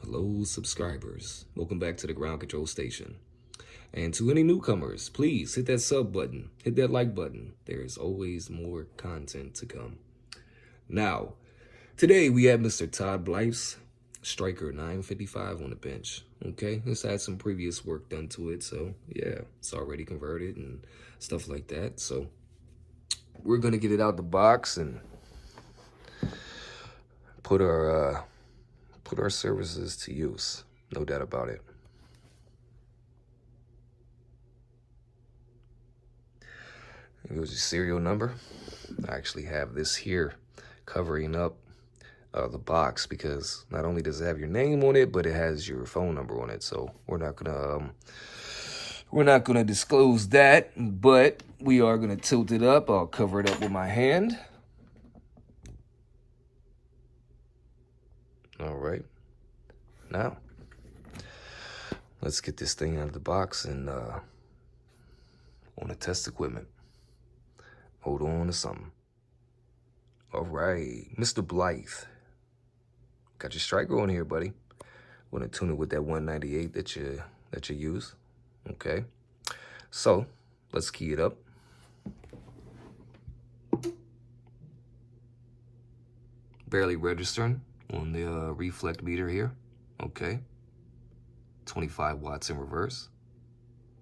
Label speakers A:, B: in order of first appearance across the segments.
A: Hello, subscribers. Welcome back to the Ground Control Station. And to any newcomers, please hit that sub button, hit that like button. There's always more content to come. Now, today we have Mr. Todd Blythe's Stryker 955 on the bench. Okay, this had some previous work done to it, so yeah, it's already converted and stuff like that. So we're gonna get it out the box and put our services to use. No doubt about it. Here's your serial number. I actually have this here covering up the box because not only does it have your name on it, but it has your phone number on it. So we're not gonna disclose that, but we are gonna tilt it up. I'll cover it up with my hand. All right. Now, let's get this thing out of the box and on the test equipment. Hold on to something. All right, Mr. Blythe. Got your Stryker on here, buddy. Want to tune it with that 198 that you use. Okay. So, let's key it up. Barely registering on the reflect meter here. Okay. 25 watts in reverse.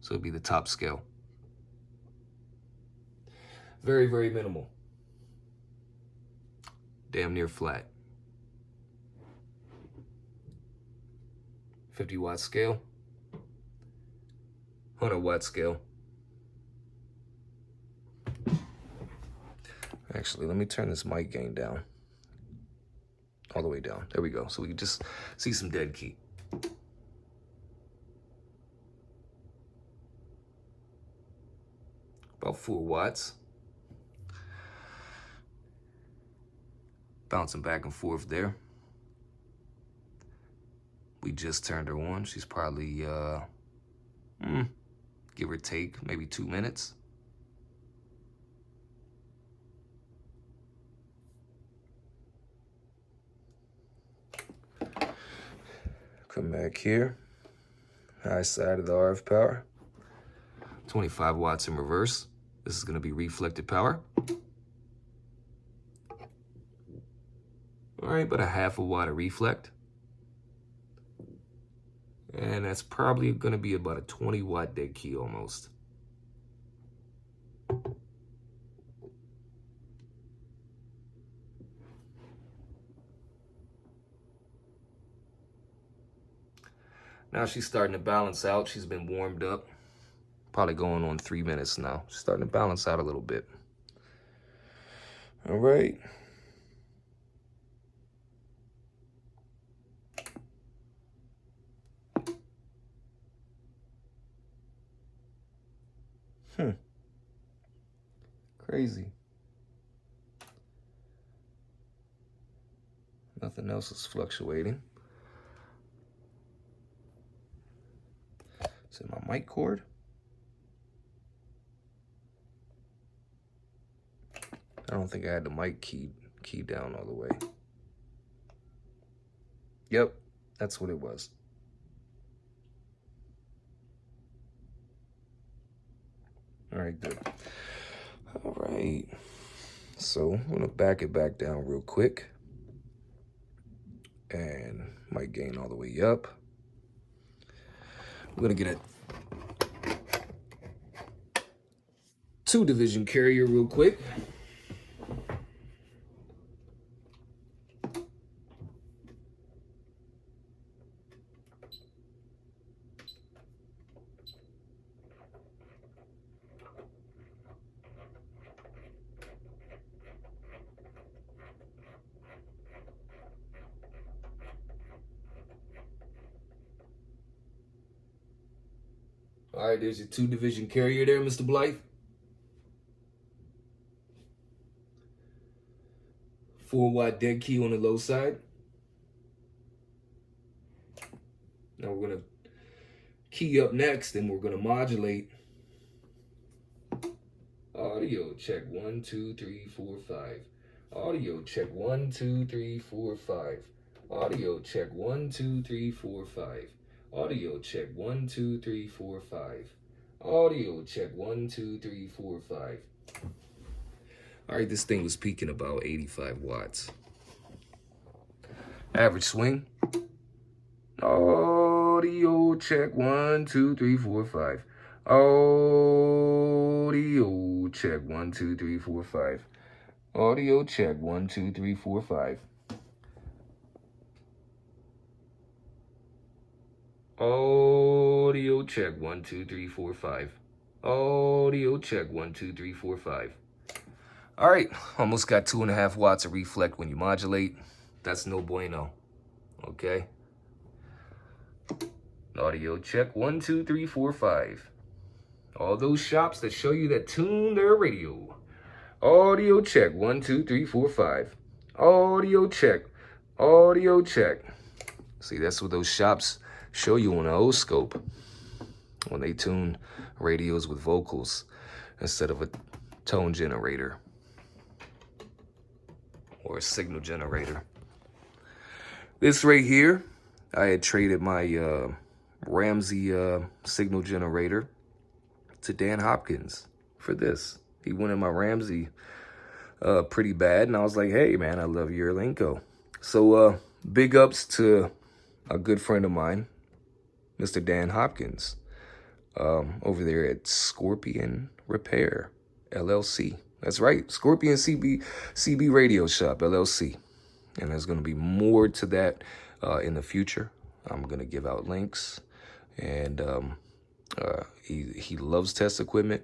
A: So it'd be the top scale. Very, very minimal. Damn near flat. 50 watt scale. 100 watt scale. Actually, let me turn this mic gain down. All the way down. There we go. So we can just see some dead key. About 4 watts. Bouncing back and forth there. We just turned her on. She's probably, give or take, maybe 2 minutes. Come back here. High side of the RF power. 25 watts in reverse. This is going to be reflected power. All right, about a half a watt of reflect. And that's probably going to be about a 20 watt dead key almost. Now she's starting to balance out. She's been warmed up. Probably going on 3 minutes now. She's starting to balance out a little bit. All right. Crazy. Nothing else is fluctuating. Is it my mic cord? I don't think I had the mic key down all the way. Yep, that's what it was. All right, good. All right. So I'm gonna back it back down real quick. And might gain all the way up. We're gonna get a 2-division carrier real quick. All right, there's your 2-division carrier there, Mr. Blythe. 4 watt dead key on the low side. Now we're gonna key up next and we're gonna modulate. Audio check 1, 2, 3, 4, 5. Audio check 1, 2, 3, 4, 5. Audio check 1, 2, 3, 4, 5. Audio check 1, 2, 3, 4, 5. Audio check 1, 2, 3, 4, 5. All right, this thing was peaking about 85 watts. Average swing. Audio check 1, 2, 3, 4, 5. Audio check 1, 2, 3, 4, 5. Audio check 1, 2, 3, 4, 5. Audio check 1, 2, 3, 4, 5. Audio check 1, 2, 3, 4, 5. All right, almost got 2.5 watts of reflect when you modulate. That's no bueno. Okay. Audio check 1, 2, 3, 4, 5. All those shops that show you that tune their radio. Audio check 1, 2, 3, 4, 5. Audio check. Audio check. See, that's what those shops show you on an O-scope when they tune radios with vocals instead of a tone generator or a signal generator. This right here, I had traded my Ramsey signal generator to Dan Hopkins for this. He wanted my Ramsey pretty bad, and I was like, hey man, I love your lingo. So big ups to a good friend of mine, Mr. Dan Hopkins, over there at Scorpion Repair LLC. That's right, Scorpion CB Radio Shop LLC. And there's going to be more to that in the future. I'm going to give out links. And he loves test equipment.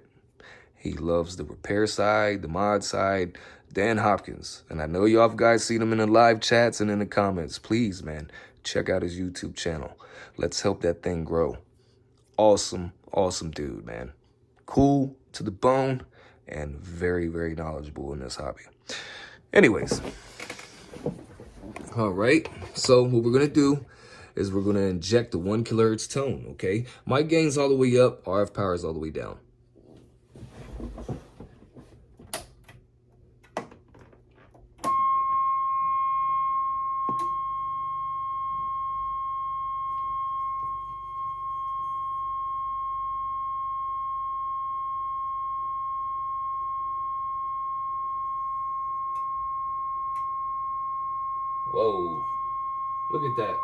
A: He loves the repair side, the mod side. Dan Hopkins. And I know y'all guys seen him in the live chats and in the comments. Please, man, check out his YouTube channel. Let's help that thing grow. Awesome, awesome dude, man. Cool to the bone and very, very knowledgeable in this hobby. Anyways. All right, so what we're going to do is we're going to inject the 1 kilohertz tone, okay? Mic gain's all the way up, RF power is all the way down. Whoa, look at that.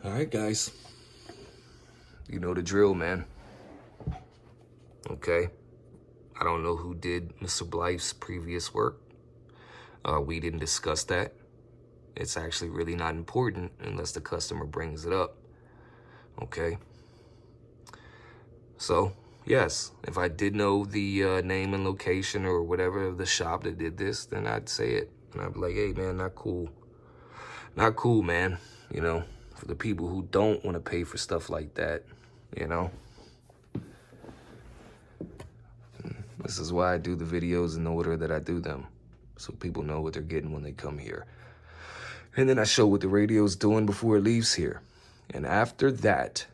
A: All right, guys. You know the drill, man. Okay. I don't know who did Mr. Blythe's previous work. We didn't discuss that. It's actually really not important unless the customer brings it up. Okay. So, yes, if I did know the name and location or whatever of the shop that did this, then I'd say it. And I'd be like, hey, man, not cool. Not cool, man. You know, for the people who don't want to pay for stuff like that, you know. This is why I do the videos in the order that I do them, so people know what they're getting when they come here. And then I show what the radio's doing before it leaves here. And after that,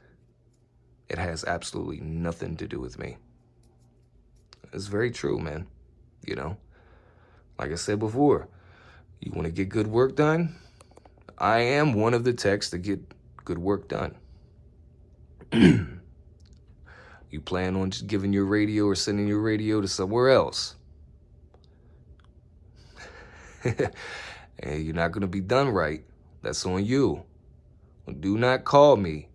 A: it has absolutely nothing to do with me. It's very true, man. You know, like I said before, you want to get good work done? I am one of the techs that get good work done. You plan on just giving your radio or sending your radio to somewhere else, and you're not going to be done right, that's on you. Do not call me,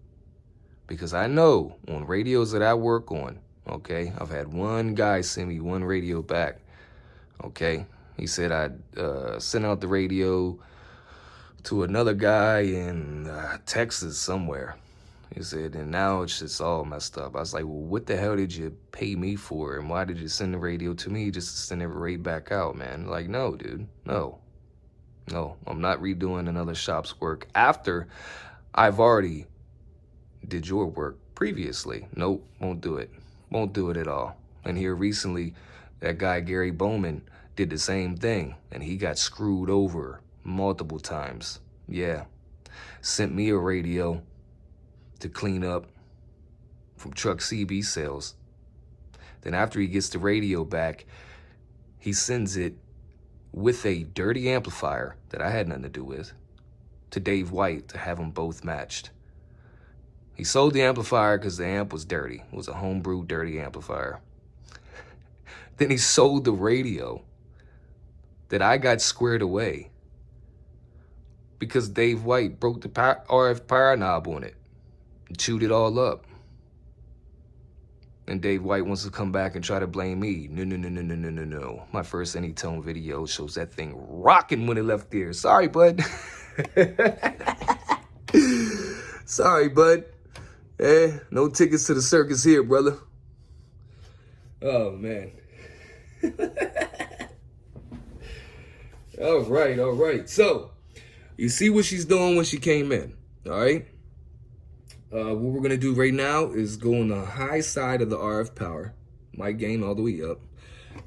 A: because I know on radios that I work on, okay, I've had one guy send me one radio back, okay? He said I'd sent out the radio to another guy in Texas somewhere. He said, and now it's just all messed up. I was like, well, what the hell did you pay me for? And why did you send the radio to me just to send it right back out, man? Like, no, dude, no. No, I'm not redoing another shop's work after I've already did your work previously. Nope, won't do it. Won't do it at all. And here recently, that guy Gary Bowman did the same thing, and he got screwed over multiple times. Yeah, sent me a radio to clean up from Truck CB sales. Then after he gets the radio back, he sends it with a dirty amplifier that I had nothing to do with to Dave White to have them both matched. He sold the amplifier because the amp was dirty. It was a homebrew dirty amplifier. Then he sold the radio that I got squared away because Dave White broke the RF power knob on it and chewed it all up. And Dave White wants to come back and try to blame me. No. My first Anytone video shows that thing rocking when it left there. Sorry, bud. Sorry, bud. No tickets to the circus here, brother. Oh, man. All right. So, you see what she's doing when she came in, all right? What we're going to do right now is go on the high side of the RF power, mic gain all the way up.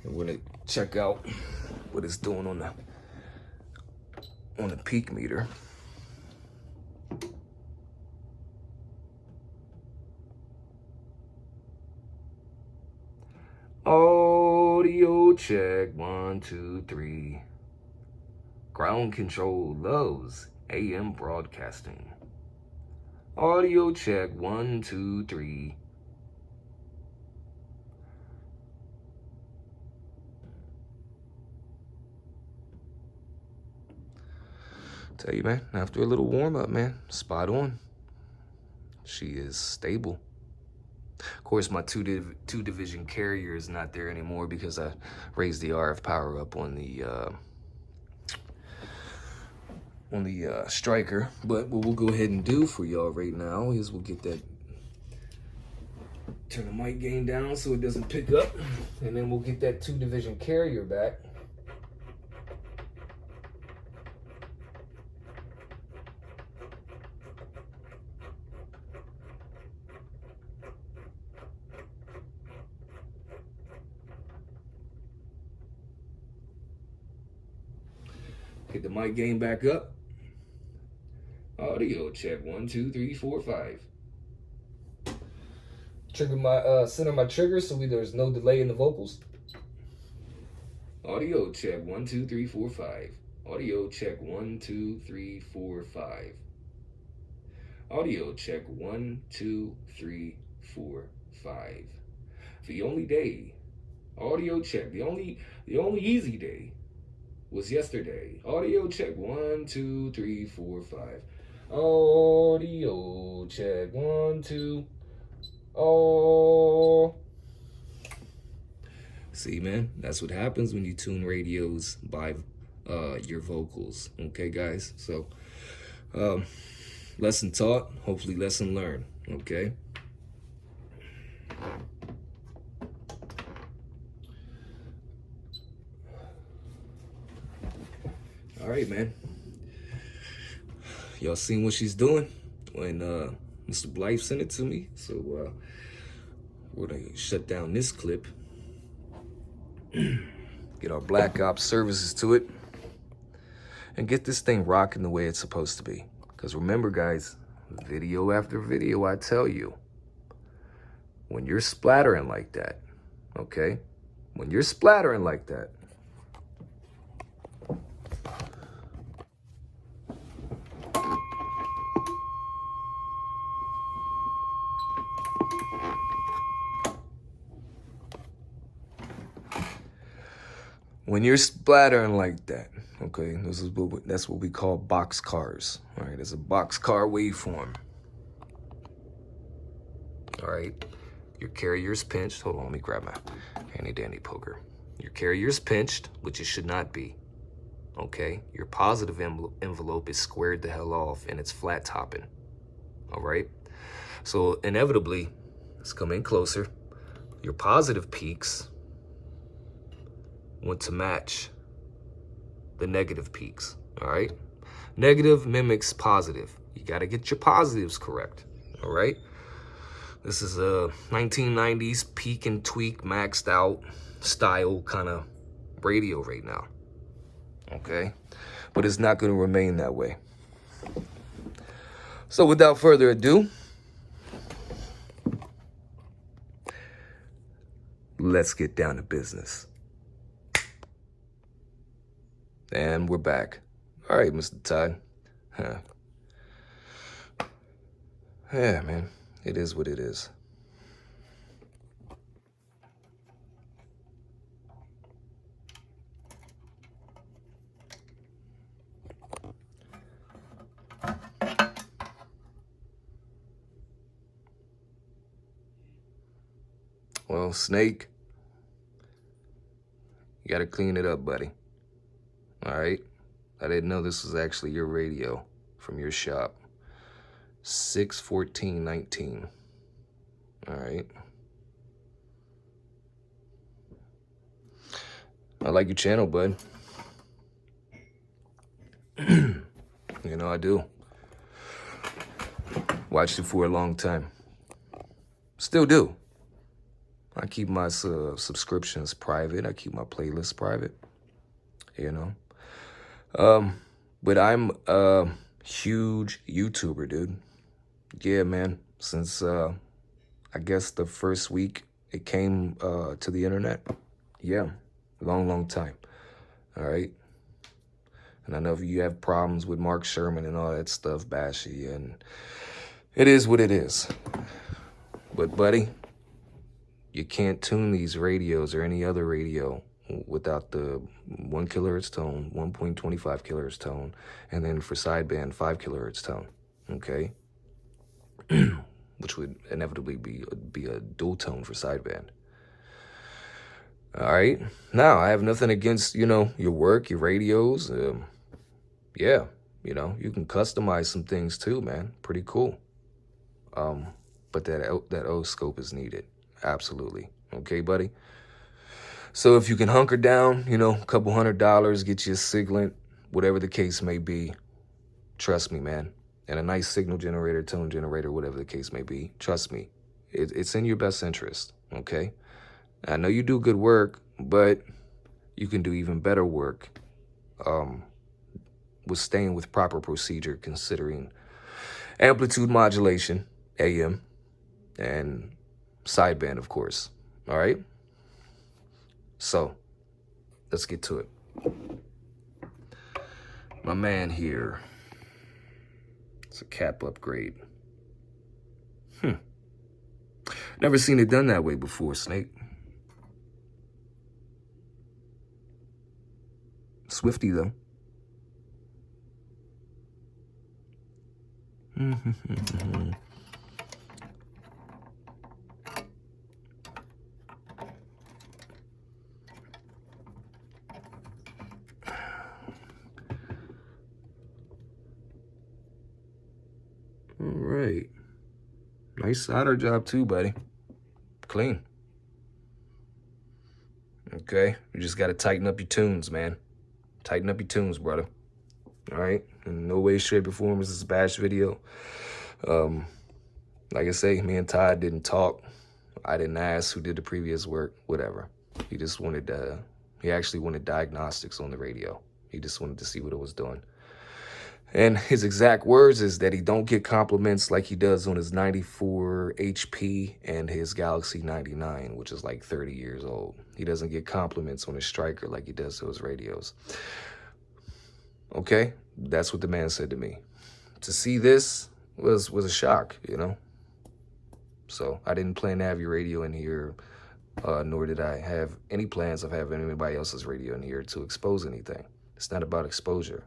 A: And we're going to check out what it's doing on the peak meter. Audio check, 1, 2, 3. Ground control loves AM broadcasting. Audio check, 1, 2, 3. Tell you, man, after a little warm up, man, spot on. She is stable. Of course, my two division carrier is not there anymore because I raised the RF power up on the Stryker. But what we'll go ahead and do for y'all right now is we'll get that, turn the mic gain down so it doesn't pick up, and then we'll get that 2 division carrier back. Get the mic gain back up. Audio check, 1, 2, 3, 4, 5. Trigger my center my trigger so there's no delay in the vocals. Audio check, 1, 2, 3, 4, 5. Audio check, 1, 2, 3, 4, 5. Audio check, 1, 2, 3, 4, 5. The only day, audio check, the only easy day was yesterday. Audio check, 1, 2, 3, 4, 5. Audio check, 1, 2. Oh. See, man, that's what happens when you tune radios by your vocals. Okay, guys? So, lesson taught, hopefully lesson learned. Okay? All right, man. Y'all seen what she's doing when Mr. Blythe sent it to me. So we're going to shut down this clip. Get our Black Ops services to it. And get this thing rocking the way it's supposed to be. Because remember, guys, video after video, I tell you, when you're splattering like that, okay? When you're splattering like that, when you're splattering like that, okay, that's what we call box cars. All right, it's a box car waveform. All right, your carrier's pinched. Hold on, let me grab my handy dandy poker. Your carrier's pinched, which it should not be. Okay, your positive envelope is squared the hell off and it's flat topping. All right, so inevitably, let's come in closer. Your positive peaks want to match the negative peaks. All right, negative mimics positive. You got to get your positives correct. All right, this is a 1990s peak and tweak maxed out style kind of radio right now. Okay, but it's not going to remain that way. So without further ado, let's get down to business. And we're back. All right, Mr. Todd. Huh. Yeah, man, it is what it is. Well, Snake, you got to clean it up, buddy. All right? I didn't know this was actually your radio from your shop. 61419. All right. I like your channel, bud. You know, I do. Watched it for a long time. Still do. I keep my subscriptions private. I keep my playlists private. You know? But I'm a huge YouTuber, dude. Yeah, man. Since, I guess the first week it came to the internet. Yeah. Long time. All right? And I know if you have problems with Mark Sherman and all that stuff, Bashy, and it is what it is. But, buddy, you can't tune these radios or any other radio without the 1 kilohertz tone, 1.25 kilohertz tone, and then for sideband, 5 kilohertz tone, okay? Which would inevitably be a dual tone for sideband. All right? Now, I have nothing against, you know, your work, your radios. Yeah, you know, you can customize some things too, man. Pretty cool. But that O-scope is needed. Absolutely. Okay, buddy? So if you can hunker down, you know, a couple $100, get you a Siglant, whatever the case may be, trust me, man. And a nice signal generator, tone generator, whatever the case may be, trust me. It's in your best interest, okay? I know you do good work, but you can do even better work with staying with proper procedure, considering amplitude modulation, AM, and sideband, of course. All right? So, let's get to it. My man here. It's a cap upgrade. Never seen it done that way before, Snake. Swifty, though. All right. Nice solder job too, buddy. Clean. Okay, you just got to tighten up your tunes, man. Tighten up your tunes, brother. All right? In no way, shape, or form is this a bash video. Like I say, me and Todd didn't talk. I didn't ask who did the previous work, whatever. He just wanted, he actually wanted diagnostics on the radio. He just wanted to see what it was doing. And his exact words is that he don't get compliments like he does on his 94 HP and his Galaxy 99, which is like 30 years old. He doesn't get compliments on his Stryker like he does to his radios. Okay? That's what the man said to me. To see this was a shock, you know? So I didn't plan to have your radio in here, nor did I have any plans of having anybody else's radio in here to expose anything. It's not about exposure.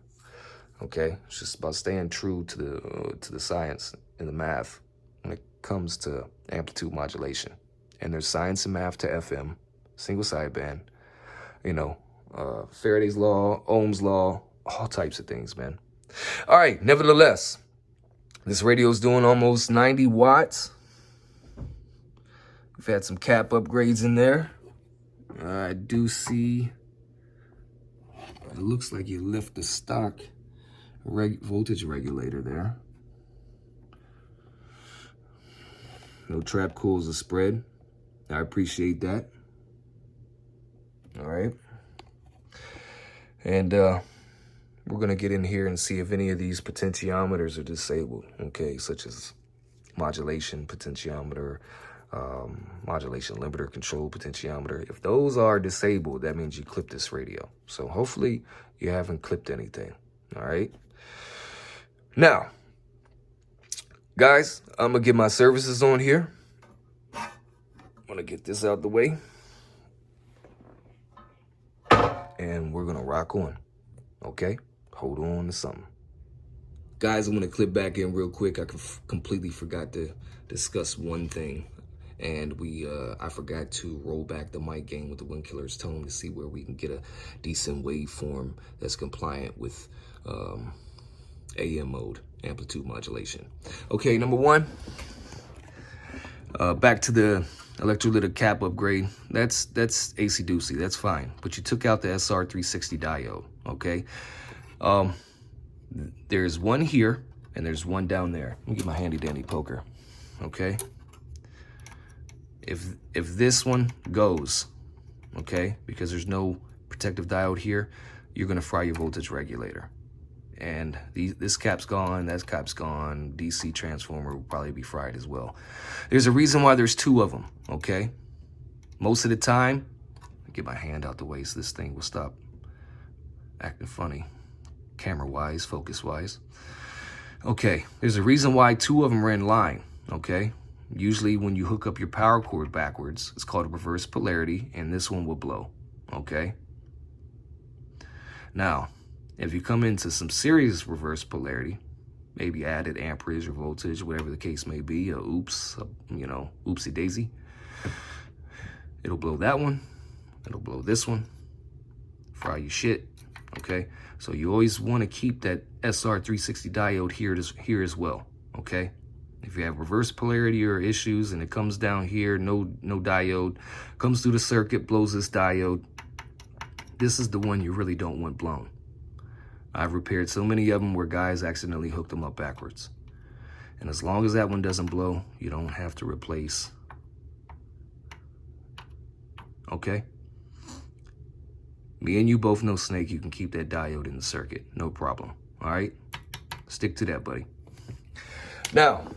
A: Okay, it's just about staying true to the science and the math when it comes to amplitude modulation. And there's science and math to FM, single sideband, you know, Faraday's law, Ohm's law, all types of things, man. All right, nevertheless, this radio is doing almost 90 watts. We've had some cap upgrades in there. I do see, it looks like you lift the stock voltage regulator there. No trap cools or spread. I appreciate that. All right. And we're going to get in here and see if any of these potentiometers are disabled, okay, such as modulation potentiometer, modulation limiter control potentiometer. If those are disabled, that means you clipped this radio. So hopefully you haven't clipped anything, all right? Now, guys, I'm going to get my services on here. I'm going to get this out the way. And we're going to rock on, okay? Hold on to something. Guys, I'm going to clip back in real quick. I completely forgot to discuss one thing. And I forgot to roll back the mic gain with the Wind Killer's tone to see where we can get a decent waveform that's compliant with AM mode, amplitude modulation. Okay, number one, back to the electrolytic cap upgrade. That's AC-doocy, that's fine. But you took out the SR360 diode, okay? There's one here, and there's one down there. Let me get my handy-dandy poker, okay? If this one goes, okay, because there's no protective diode here, you're gonna fry your voltage regulator. And this cap's gone, that cap's gone, DC transformer will probably be fried as well. There's a reason why there's two of them, okay? Most of the time, get my hand out the way so this thing will stop acting funny, camera-wise, focus-wise. Okay, there's a reason why two of them are in line, okay? Usually when you hook up your power cord backwards, it's called a reverse polarity, and this one will blow, okay? Now, if you come into some serious reverse polarity, maybe added amperage or voltage, whatever the case may be, oopsie daisy, it'll blow that one, it'll blow this one, fry your shit, okay? So you always want to keep that SR360 diode here as well, okay? If you have reverse polarity or issues and it comes down here, no diode, comes through the circuit, blows this diode, this is the one you really don't want blown. I've repaired so many of them where guys accidentally hooked them up backwards. And as long as that one doesn't blow, you don't have to replace. Okay? Me and you both know, Snake, you can keep that diode in the circuit. No problem. All right? Stick to that, buddy. Now.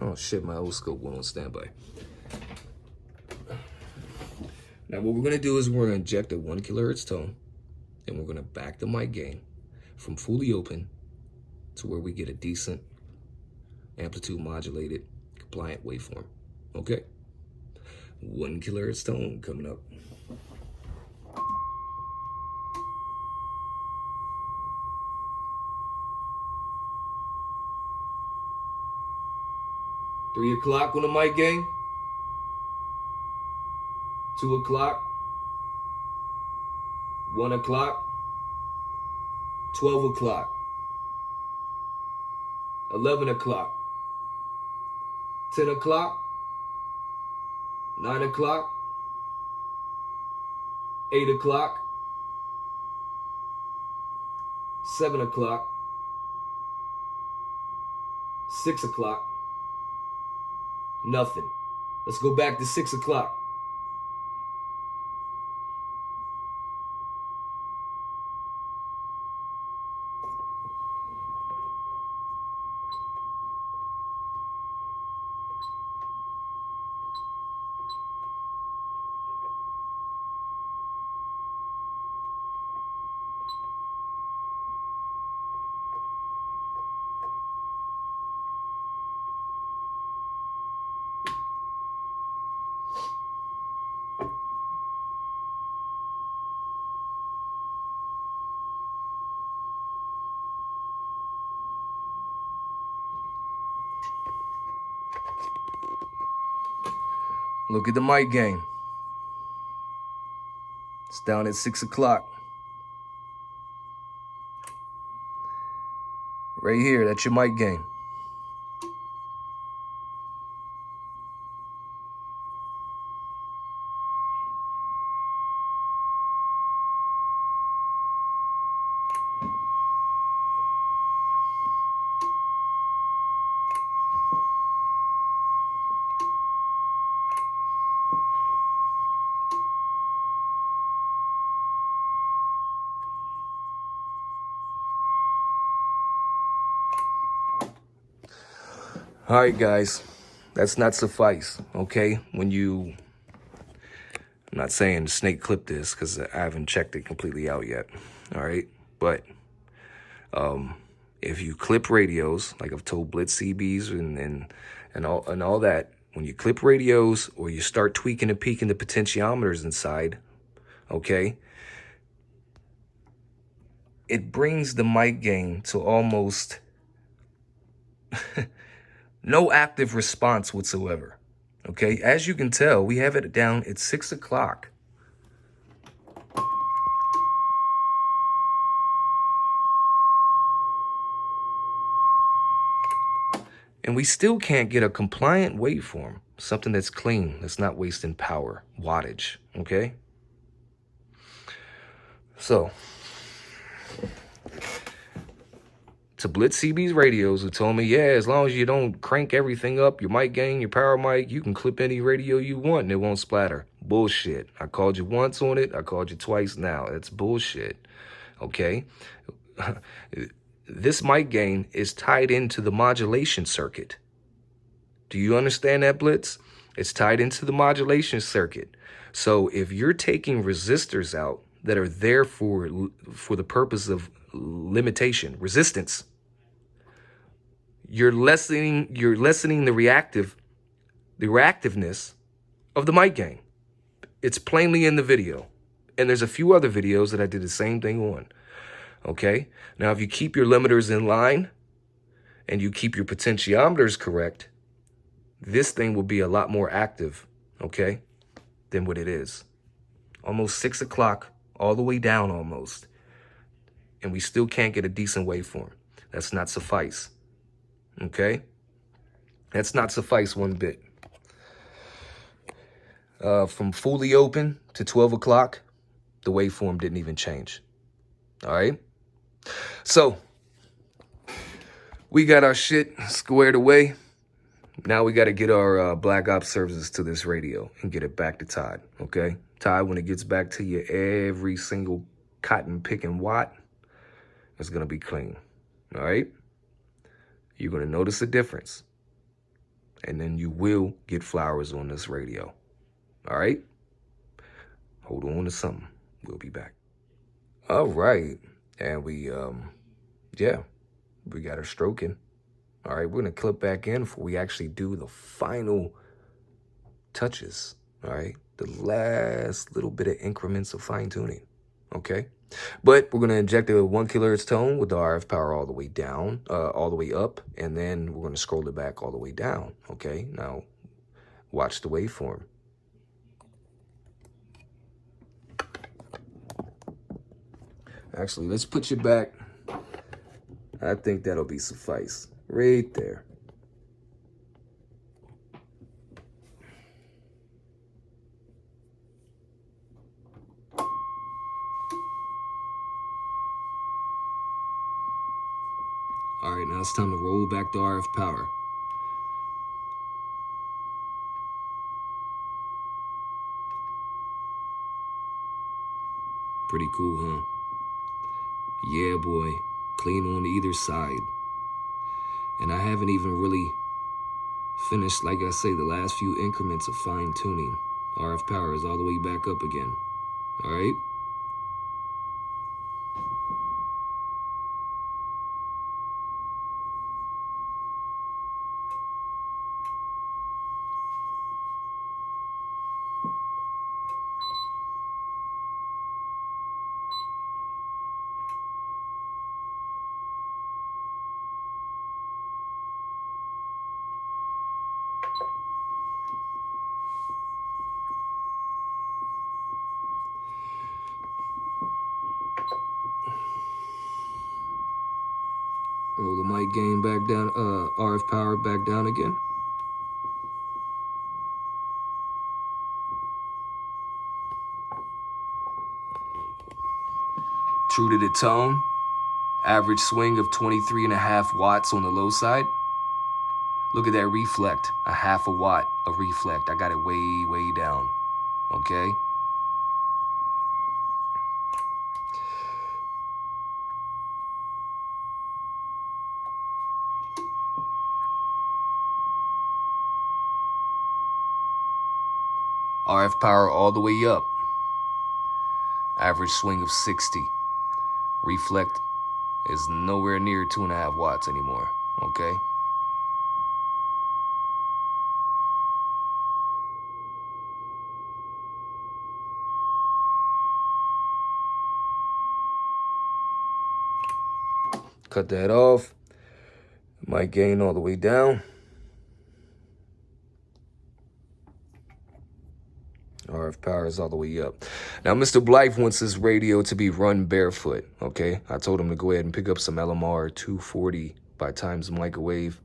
A: Oh, shit, my old scope went on standby. Now, what we're going to do is we're going to inject a 1 kilohertz tone, and we're going to back the mic gain from fully open to where we get a decent amplitude modulated compliant waveform. Okay? 1 kilohertz tone coming up. Three o'clock on the mic gain. 2 o'clock. 1 o'clock. 12 o'clock. 11 o'clock. 10 o'clock. 9 o'clock. 8 o'clock. 7 o'clock. 6 o'clock. Nothing. Let's go back to 6 o'clock. Look at the mic gain. down at 6 o'clock. Right here, that's your mic gain. All right, guys, that's not suffice, okay? I'm not saying snake clip this because I haven't checked it completely out yet, all right? But if you clip radios, like I've told Blitz CBs and all that, when you clip radios or you start tweaking and peaking the potentiometers inside, okay, it brings the mic gain to almost no active response whatsoever. Okay, as you can tell, we have it down at 6 o'clock. And we still can't get a compliant waveform, something that's clean, that's not wasting power, wattage, okay? So, to Blitz CB's radios who told me, yeah, as long as you don't crank everything up, your mic gain, your power mic, you can clip any radio you want and it won't splatter. Bullshit. I called you once on it. I called you twice now. That's bullshit. Okay? This mic gain is tied into the modulation circuit. Do you understand that, Blitz? It's tied into the modulation circuit. So if you're taking resistors out that are there for the purpose of limitation, resistance, you're lessening the reactiveness of the mic gain. It's plainly in the video. And there's a few other videos that I did the same thing on. Okay? Now, if you keep your limiters in line and you keep your potentiometers correct, this thing will be a lot more active, okay, than what it is. Almost 6 o'clock, all the way down almost. And we still can't get a decent waveform. That's not suffice, okay? That's not suffice one bit. From fully open to 12 o'clock, the waveform didn't even change, all right? So, we got our shit squared away. Now we got to get our Black Ops services to this radio and get it back to Todd, okay? Todd, when it gets back to you, every single cotton picking watt is going to be clean, all right? You're going to notice a difference. And then you will get flowers on this radio, all right? Hold on to something. We'll be back. All right. And we got her stroking. All right, we're going to clip back in before we actually do the final touches, all right? The last little bit of increments of fine-tuning, okay? But we're going to inject a 1 kilohertz tone with the RF power all the way down, all the way up, and then we're going to scroll it back all the way down, okay? Now, watch the waveform. Actually, let's put you back. I think that'll be suffice. Right there. All right, now it's time to roll back the RF power. Pretty cool, huh? Yeah, boy. Clean on either side. And I haven't even really finished, like I say, the last few increments of fine-tuning. RF power is all the way back up again. All right? Roll the mic gain back down, RF power back down again. True to the tone, average swing of 23.5 watts on the low side. Look at that reflect, a half a watt of reflect. I got it way, way down, okay? RF power all the way up. Average swing of 60. Reflect is nowhere near 2.5 watts anymore, okay? Cut that off. Mic gain all the way down. RF power is all the way up. Now, Mr. Blythe wants his radio to be run barefoot, okay? I told him to go ahead and pick up some LMR 240 by Times Microwave,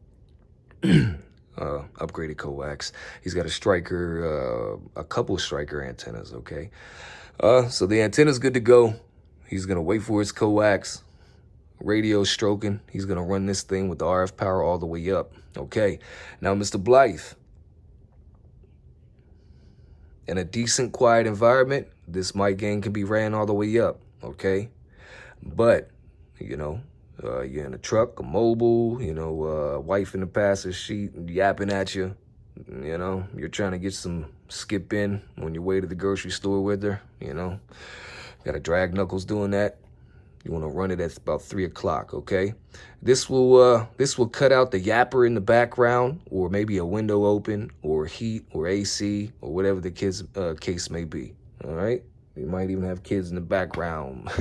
A: upgraded coax. He's got a Stryker, a couple Stryker antennas, okay? So the antenna's good to go. He's gonna wait for his coax. Radio stroking. He's gonna run this thing with the RF power all the way up, okay? Now, Mr. Blythe, in a decent, quiet environment, this mic gain can be ran all the way up, okay? But, you know, you're in a truck, a mobile, you know, wife in the passenger seat yapping at you, you know, you're trying to get some skip in on your way to the grocery store with her, you know, got to drag knuckles doing that. You want to run it at about 3 o'clock, okay? This will cut out the yapper in the background, or maybe a window open, or heat, or AC, or whatever the kid's case may be. All right? You might even have kids in the background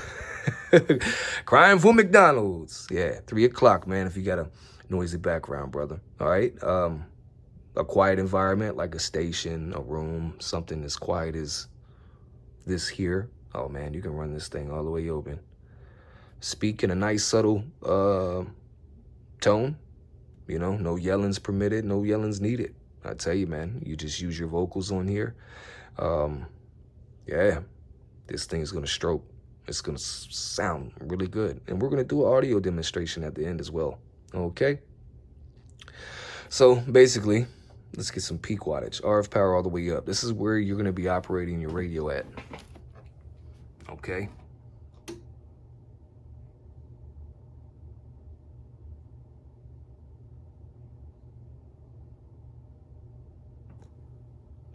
A: crying for McDonald's. Yeah, 3 o'clock, man. If you got a noisy background, brother. All right? A quiet environment like a station, a room, something as quiet as this here. Oh man, you can run this thing all the way open. Speak in a nice, subtle tone. You know, no yelling's permitted, no yelling's needed. I tell you, man, you just use your vocals on here. Yeah, this thing's going to stroke. It's going to sound really good. And we're going to do an audio demonstration at the end as well. Okay? So, basically, let's get some peak wattage. RF power all the way up. This is where you're going to be operating your radio at. Okay?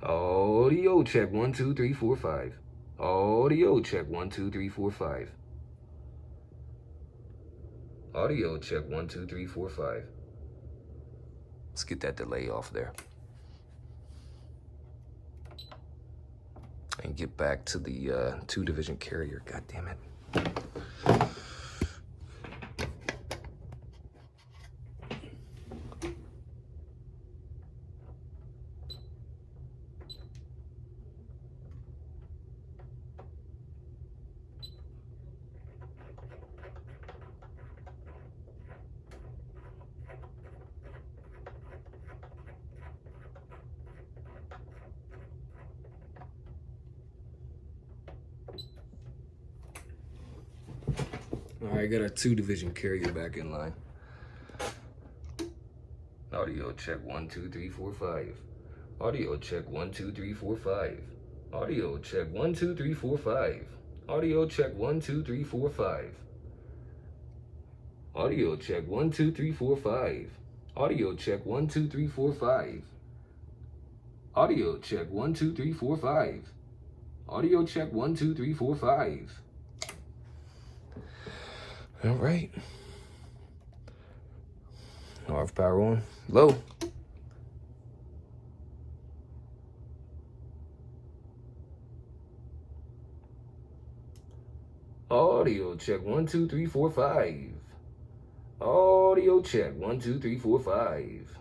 A: Audio check 1 2 3 4 5. Audio check 1 2 3 4 5. Audio check 1 2 3 4 5. Let's get that delay off there. And get back to the 2-division carrier. God damn it. All right, got our 2-division carrier back in line. Audio check 1 2 3 4 5. Audio check 1 2 3 4 5. Audio check 1 2 3 4 5. Audio check 1 2 3 4 5. Audio check 1 2 3 4 5. Audio check 1 2 3 4 5. Audio check 1 2 3 4 5. Audio check 1 2 3 4 5. All right. RF power on. Low. Audio check 1 2 3 4 5. Audio check 1 2 3 4 5.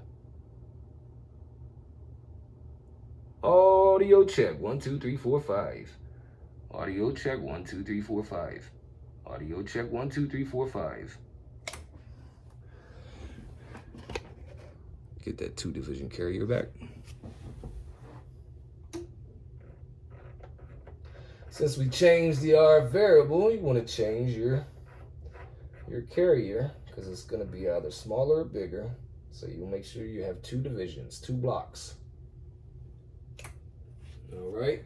A: Audio check 1 2 3 4 5. Audio check 1 2 3 4 5. Audio check 1 2 3 4 5. Get that 2-division carrier back. Since we changed the RF variable, you want to change your carrier because it's going to be either smaller or bigger. So you make sure you have 2 divisions, 2 blocks. All right.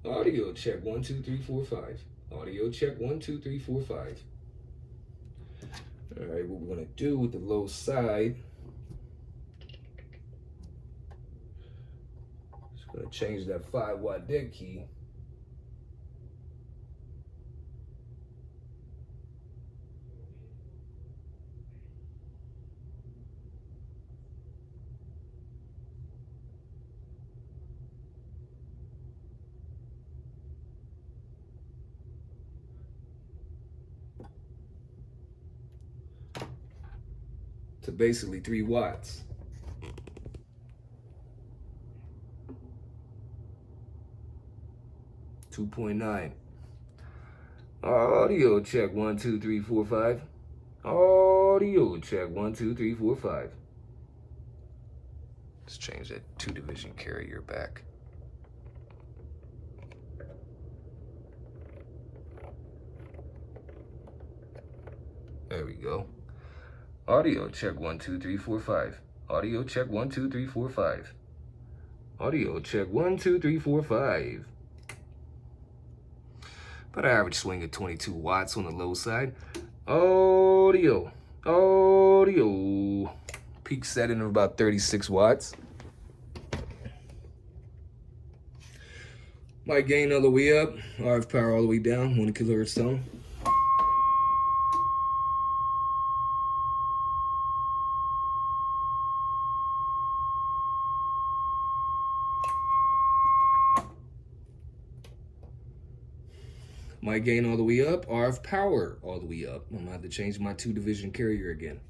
A: Audio check 1, 2, 3, 4, 5. Audio check 1, 2, 3, 4, 5. All right, what we're going to do with the low side, just going to change that 5-watt dead key. To basically 3 watts. $2.9. Audio check 1, 2, 3, 4, 5. Audio check 1, 2, 3, 4, 5. Let's change that 2-division carrier back. There we go. Audio check 1, 2, 3, 4, 5. Audio check 1, 2, 3, 4, 5. Audio check 1, 2, 3, 4, 5. About an average swing of 22 watts on the low side. Audio. Peak setting of about 36 watts. Mic gain all the way up. RF power all the way down. 1 kilohertz tone. Mic gain all the way up, RF power all the way up. I'm gonna have to change my 2-division carrier again.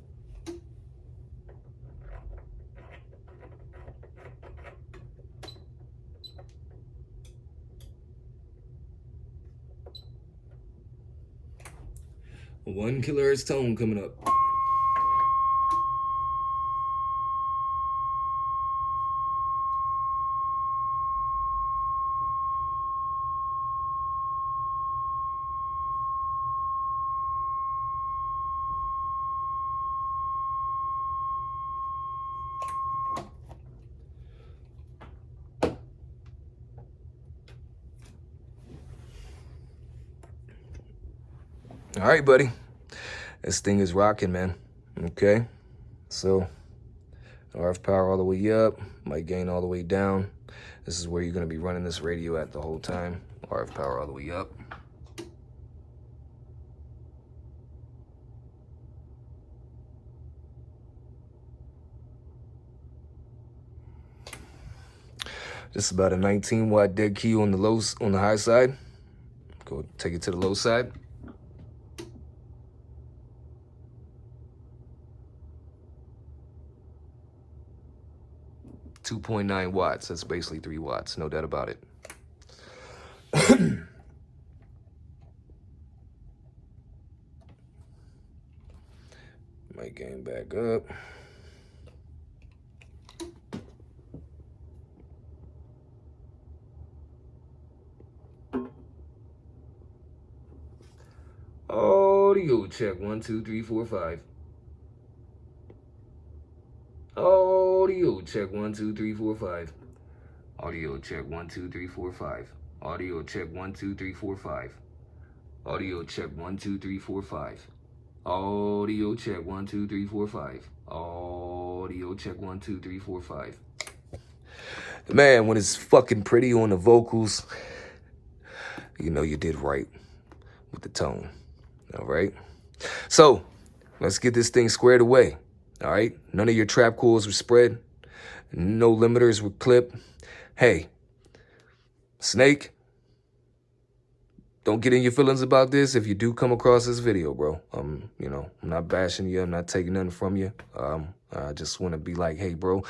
A: A 1 kilohertz tone coming up. All right, buddy. This thing is rocking, man. Okay. So, RF power all the way up, mic gain all the way down. This is where you're going to be running this radio at the whole time. RF power all the way up. Just about a 19-watt dead key on the high side. Go take it to the low side. .9 watts. That's basically 3 watts. No doubt about it. Might gain back up. Audio check 1, 2, 3, 4, 5. Audio check 1, 2, 3, 4, 5. Audio check 1, 2, 3, 4, 5. Audio check 1, 2, 3, 4, 5. Audio check 1, 2, 3, 4, 5. Audio check 1, 2, 3, 4, 5. Audio check 1, 2, 3, 4, 5. Man, when it's fucking pretty on the vocals, you know you did right with the tone. All right. So let's get this thing squared away. All right. None of your trap coils were spread. No limiters were clipped. Hey, Snake, don't get in your feelings about this if you do come across this video, bro. You know, I'm not bashing you. I'm not taking nothing from you. I just want to be like, hey, bro,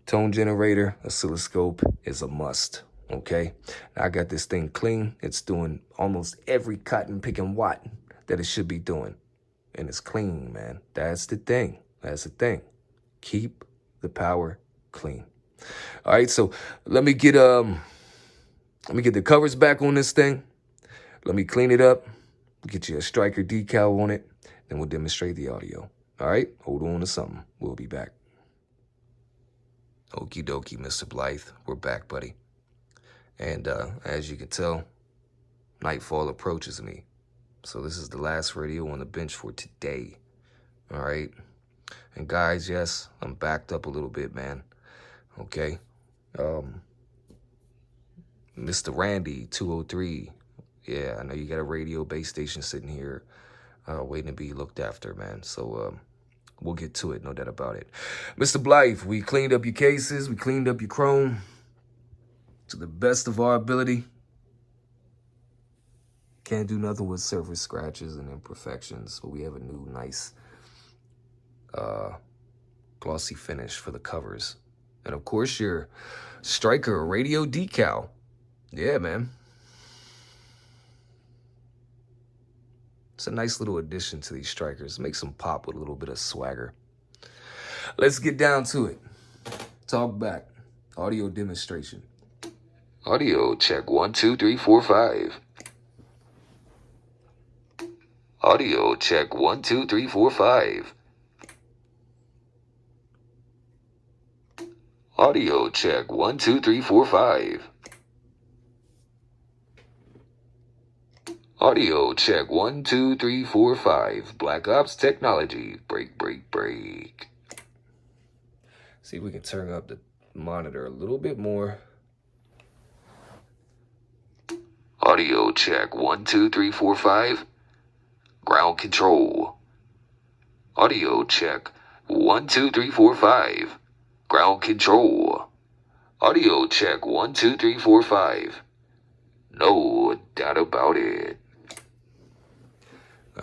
A: tone generator, oscilloscope is a must. Okay. I got this thing clean. It's doing almost every cotton picking watt that it should be doing. And it's clean, man. That's the thing. That's the thing. Keep the power clean. All right, so let me get the covers back on this thing. Let me clean it up. Get you a Stryker decal on it. Then we'll demonstrate the audio. All right, hold on to something. We'll be back. Okie dokie, Mr. Blythe. We're back, buddy. And as you can tell, nightfall approaches me. So this is the last radio on the bench for today. All right. And guys, yes, I'm backed up a little bit, man. Okay. Mr. Randy 203. Yeah, I know you got a radio base station sitting here waiting to be looked after, man. So we'll get to it, no doubt about it. Mr. Blythe, we cleaned up your cases. We cleaned up your chrome to the best of our ability. Can't do nothing with surface scratches and imperfections, but we have a new nice glossy finish for the covers. And of course, your Stryker radio decal. Yeah, man. It's a nice little addition to these Strykers. Makes them pop with a little bit of swagger. Let's get down to it. Talk back. Audio demonstration. Audio check 1, 2, 3, 4, 5. Audio check 1, 2, 3, 4, 5. Audio check 1, 2, 3, 4, 5. Audio check 1, 2, 3, 4, 5. Black Ops Technology. Break, break, break. See if we can turn up the monitor a little bit more. Audio check 1, 2, 3, 4, 5. Ground control. Audio check 1, 2, 3, 4, 5. Ground control. Audio check 1, 2, 3, 4, 5. No doubt about it.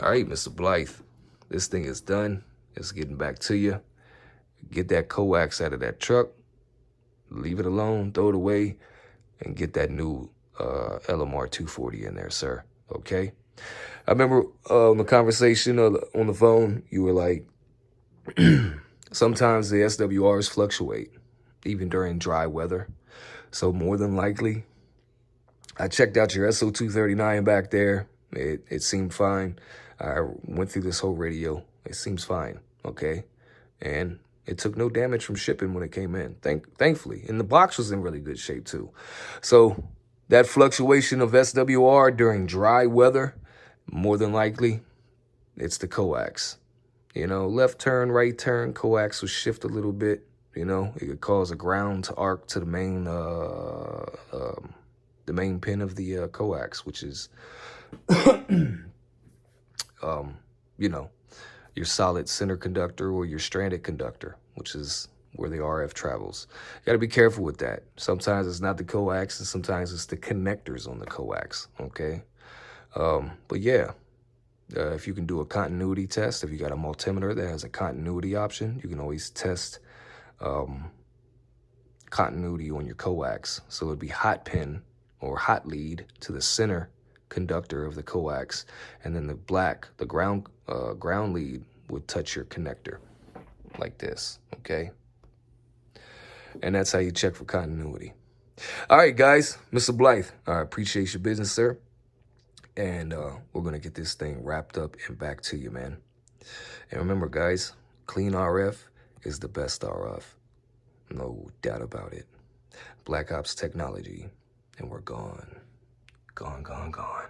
A: All right, Mr. Blythe, this thing is done. It's getting back to you. Get that coax out of that truck. Leave it alone, throw it away, and get that new LMR 240 in there, sir. Okay? I remember on the conversation on the phone, you were like, sometimes the SWRs fluctuate, even during dry weather. So more than likely, I checked out your SO239 back there. It seemed fine. I went through this whole radio. It seems fine, okay? And it took no damage from shipping when it came in, thankfully. And the box was in really good shape, too. So that fluctuation of SWR during dry weather, more than likely, it's the coax. You know, left turn, right turn, coax will shift a little bit. You know, it could cause a ground to arc to the main pin of the coax, which is, you know, your solid center conductor or your stranded conductor, which is where the RF travels. You got to be careful with that. Sometimes it's not the coax, and sometimes it's the connectors on the coax, okay? But yeah, if you can do a continuity test, if you got a multimeter that has a continuity option, you can always test continuity on your coax. So it'd be hot pin or hot lead to the center conductor of the coax, and then the ground lead would touch your connector like this, okay? And that's how you check for continuity. All right, guys, Mr. Blythe, I appreciate your business, sir. And we're going to get this thing wrapped up and back to you, man. And remember, guys, clean RF is the best RF. No doubt about it. Black Ops Technology, and we're gone. Gone, gone, gone.